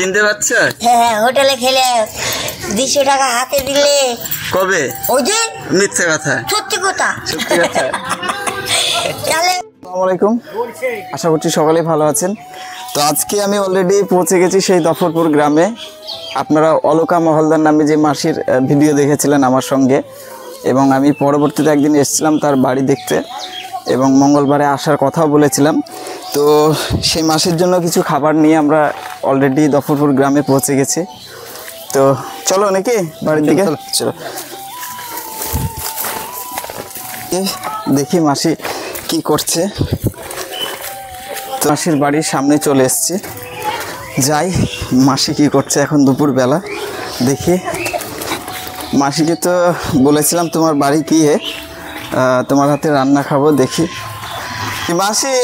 চিনতে পারছো? হ্যাঁ, হোটেলে খেলে 200 টাকা হাতে দিলে। কবে? ওই যে মিথ্যে কথা। সত্যি কথা। সত্যি কথা। তাহলে আসসালামু আলাইকুম, আশা করছি সকলেই ভালো আছেন। তো আজকে আমি অলরেডি পৌঁছে গেছি সেই দফরপুর গ্রামে। আপনারা অলকা মহলদার নামে যে মাসির ভিডিও দেখেছিলেন আমার সঙ্গে, এবং আমি পরবর্তীতে একদিন এসেছিলাম তার বাড়ি দেখতে, এবং মঙ্গলবারে আসার কথাও বলেছিলাম। তো সেই মাসির জন্য কিছু খাবার নিয়ে আমরা অলরেডি দফরপুর গ্রামে পৌঁছে গেছি। তো চলো নাকি বাড়ির দিকে চলো, দেখি মাসি কি করছে। তো মাসির বাড়ির সামনে চলে এসেছি, যাই মাসি কি করছে এখন দুপুরবেলা দেখি। মাসিকে তো বলেছিলাম তোমার বাড়ি গিয়ে তোমার হাতে রান্না খাবো, দেখি কি। মাসি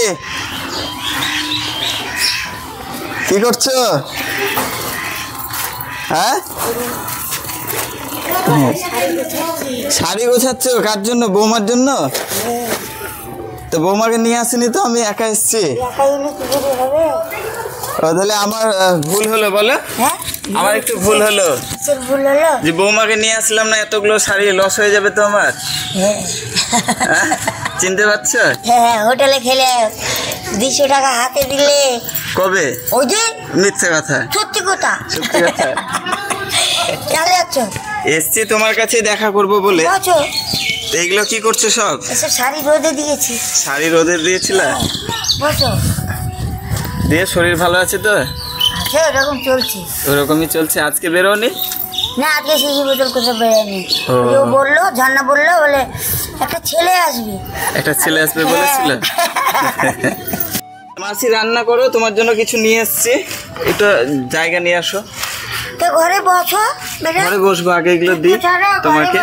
কি করছো? হ্যাঁ, শাড়ি গোছাচ্ছ? কার জন্য? বৌমার জন্য? তো বৌমাকে নিয়ে আসিনি তো, আমি একা এসছি। তাহলে আমার ভুল হলো, বলো। আমার একটু ভুল হলো যে বৌমাকে নিয়ে আসলাম না, এতগুলো শাড়ি লস হয়ে যাবে তো আমার। চিনতে পারছো? হ্যাঁ, হোটেলে খেলে 200 টাকা হাতে দিলে। কবে? ওই যে মিথ্যে কথা। সত্যি কথা। সত্যি কথা। চলে যাচ্ছ? এসছি তোমার কাছে দেখা করবো বলে। বসো। এগুলো কি করছো সব? এসব শাড়ি রোদে দিয়েছি। শাড়ি রোদে দিয়েছিলা? বসো। দিয়ে শরীর ভালো আছে তো? আছে, ওরকম চলছে। ওরকমই চলছে। আজকে বেরোনি? না, আজকে সিঁড়ি বোতল করে বেরোয়নি। ও বললো, ঝর্ণা বললো, বলে একটা ছেলে আসবে। একটা ছেলে আসবে বলেছিল? মাসি রান্না করো, তোমার জন্য কিছু নিয়ে এসছি, একটু জায়গা নিয়ে আসো। তো ঘরে বসো। ঘরে বসবো, আগে এগুলো দিই তোমাকে।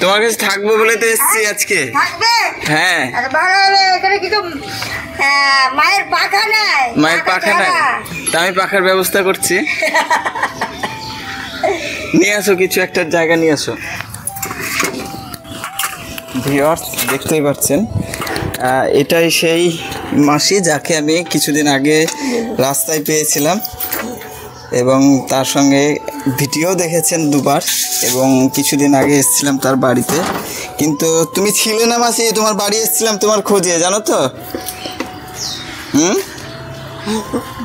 তোমার কাছে থাকবো বলে তো এসছি আজকে। থাকবে? হ্যাঁ। ভালো হবে। এখানে কিছু মায়ের পাখা নাই। মায়ের পাখা নাই? তা আমি পাখার ব্যবস্থা করছি। নিয়ে আসো কিছু একটা জায়গা নিয়ে আসো। ভিউয়ার্স দেখতেই পাচ্ছেন, এটাই সেই মাসি যাকে আমি কিছুদিন আগে রাস্তায় পেয়েছিলাম, এবং তার সঙ্গে ভিডিও দেখেছেন দুবার, এবং কিছুদিন আগে এসেছিলাম তার বাড়িতে। কিন্তু তুমি ছিলে না মাসি, তোমার বাড়ি এসেছিলাম তোমার খোঁজে, জানো তো?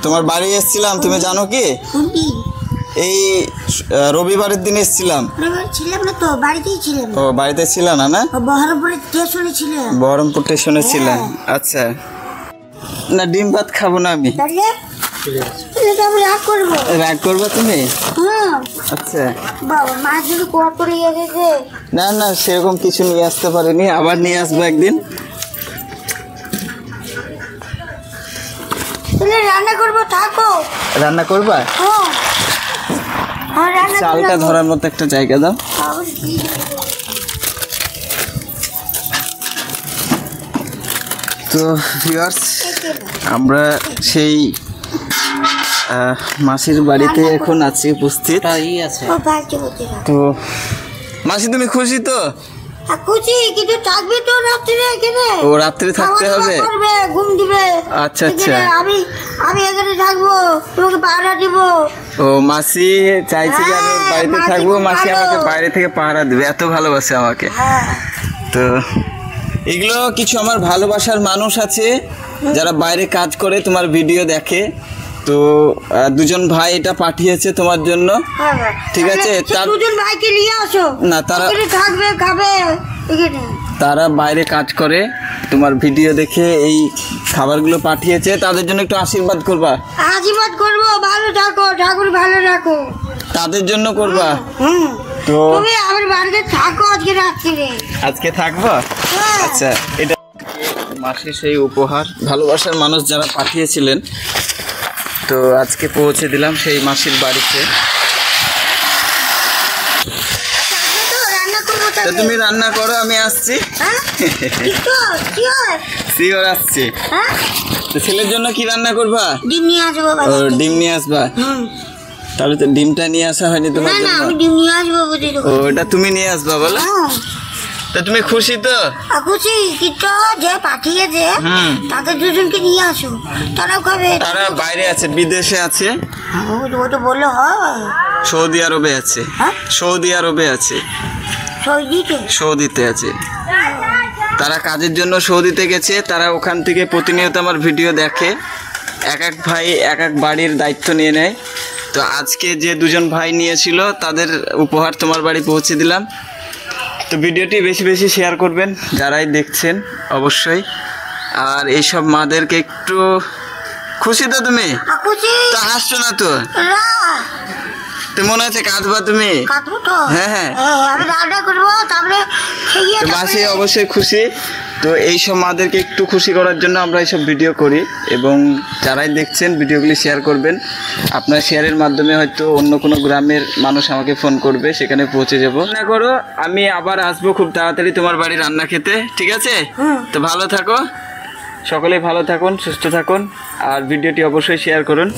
তোমার বাড়ি এসেছিলাম, তুমি জানো কি? এই রবিবারের দিন এসেছিলাম। তো বাড়িতেই ছিলাম। ও, বাড়িতে ছিল না? না, বহরমপুর স্টেশনে ছিল। বহরমপুর স্টেশনে ছিলাম। আচ্ছা, না ডিম ভাত খাবো না আমি। রাগ করবো তুমি? আচ্ছা বাবা, মা যদি কোয়া করে গেছে। না না, সেরকম কিছু নিয়ে আসতে পারিনি, আবার নিয়ে আসবো একদিন। রান্না করবো, থাকো। রান্না করবা? চালটা ধরার মতো একটা জায়গা দাও। তো ভিউয়ার্স, আমরা সেই মাসির বাড়িতে এখন আছি উপস্থিত। তো মাসি তুমি খুশি তো? খুশি, কিন্তু থাকবে তো রাত্রে এখানে। ও, রাত্রে থাকতে হবে? ঘুম দিবে। আচ্ছা আচ্ছা। আমি এখানে থাকবো, তোমাকে পাহারা দিব। ও, মাসি চাইছে যে আমি বাড়িতে থাকবো, মাসি আমাকে বাইরে থেকে পাহারা দিবে, এত ভালোবাসে আমাকে। তো এগুলো কিছু আমার ভালোবাসার মানুষ আছে যারা বাইরে কাজ করে, তোমার ভিডিও দেখে। তো দুজন ভাই এটা পাঠিয়েছে তোমার জন্য, ঠিক আছে? দুজন ভাইকে নিয়ে আসো না, তারা থাকবে, খাবে। তারা বাইরে কাজ করে, তোমার ভিডিও দেখে এই খাবারগুলো পাঠিয়েছে, তাদের জন্য একটু আশীর্বাদ করবা। আশীর্বাদ করবো, ভালো থাকো, ঠাকুর ভালো রাখো, তাদের জন্য করবা। তো তুমি আমার বাড়িতে থাকো আজকে রাত্রে। আজকে থাকবো? আচ্ছা, এটা মাসির সেই উপহার, ভালোবাসার মানুষ যারা পাঠিয়েছিলেন। তো আজকে পৌঁছে দিলাম সেই মাসির বাড়িতে। তো তুমি রান্না করো, আমি আসছি। শিওর আসছি। তো ছেলের জন্য কি রান্না করবা? ডিম নিয়ে আসবো। ও, ডিম নিয়ে আসবা? তাহলে তো ডিমটা নিয়ে আসা হয়নি তোমার জন্য। আমি ডিম নিয়ে আসবো। ও, এটা তুমি নিয়ে আসবা বলো? তো তুমি খুশি তো? খুশি, কিন্তু যে পাঠিয়েছে তাদের দুজনকে নিয়ে আসো, তারাও খাবে। তারা বাইরে আছে, বিদেশে আছে, ও তো বললো হয় সৌদি আরবে আছে। হ্যাঁ? সৌদি আরবে আছে, সৌদিতে। সৌদিতে আছে। তারা কাজের জন্য সৌদিতে গেছে। তারা ওখান থেকে প্রতিনিয়ত আমার ভিডিও দেখে। এক এক ভাই এক এক বাড়ির দায়িত্ব নিয়ে নেয়। তো আজকে যে দুজন ভাই নিয়েছিল তাদের উপহার তোমার বাড়ি পৌঁছে দিলাম। তো ভিডিওটি বেশি বেশি শেয়ার করবেন যারাই দেখছেন অবশ্যই। আর এইসব মাদেরকে একটু খুশি তো তুমি? খুশি তো হাসছো না তো? না, তো মনে হচ্ছে কাঁদবা তুমি? কাটবো তো। হ্যাঁ, হ্যাঁ। আমি রান্না করবো, তারপরে খেয়ে তো মাসি অবশ্যই খুশি। তো এইসব মাদেরকে একটু খুশি করার জন্য আমরা এইসব ভিডিও করি, এবং যারাই দেখছেন ভিডিওগুলি শেয়ার করবেন। আপনার শেয়ারের মাধ্যমে হয়তো অন্য কোনো গ্রামের মানুষ আমাকে ফোন করবে, সেখানে পৌঁছে যাব। না করো, আমি আবার আসবো খুব তাড়াতাড়ি তোমার বাড়ি রান্না খেতে, ঠিক আছে? তো ভালো থাকো, সকলেই ভালো থাকুন, সুস্থ থাকুন, আর ভিডিওটি অবশ্যই শেয়ার করুন।